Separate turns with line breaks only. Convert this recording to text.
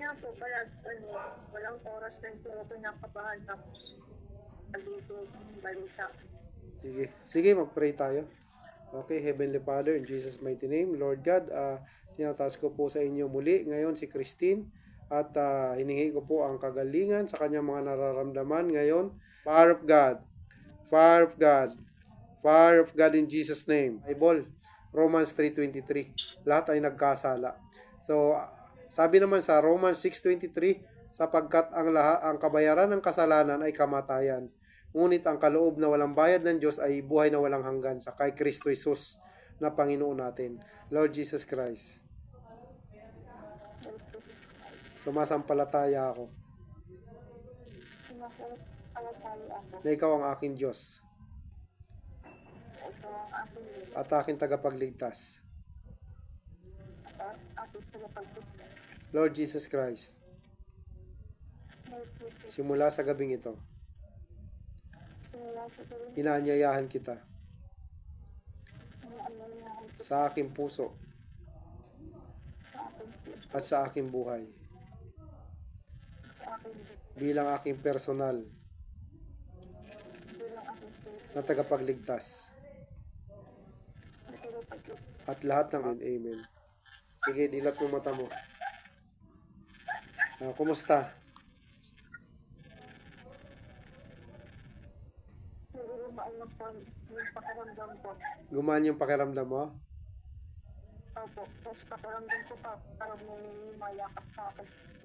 nga po, walang oras na hindi ako pinakabahan tapos dito balisa.
Sige, mag-pray tayo. Okay, Heavenly Father, in Jesus' mighty name, Lord God, tinataas ko po sa inyo muli ngayon si Christine at hiningi ko po ang kagalingan sa kanyang mga nararamdaman ngayon. Fire of God, fire of God, fire of God in Jesus' name. Bible, Romans 3:23, lahat ay nagkasala. So, sabi naman sa Romans 6:23, sapagkat ang kabayaran ng kasalanan ay kamatayan. Ngunit ang kaloob na walang bayad ng Diyos ay buhay na walang hanggan sa kay Kristo Jesus na Panginoon natin. Lord Jesus Christ. Sumasampalataya ako na ikaw ang aking Diyos at aking tagapagligtas. Lord Jesus Christ, simula sa gabing ito, inaanyayahan kita sa aking puso at sa aking buhay bilang aking personal na tagapagligtas at lahat ng amen. Sige, dilat mo mata mo. Kumusta? Gumaan yung pakiramdam mo?
Opo, tapos pakiramdam ko pa parang may mayakap sa akin.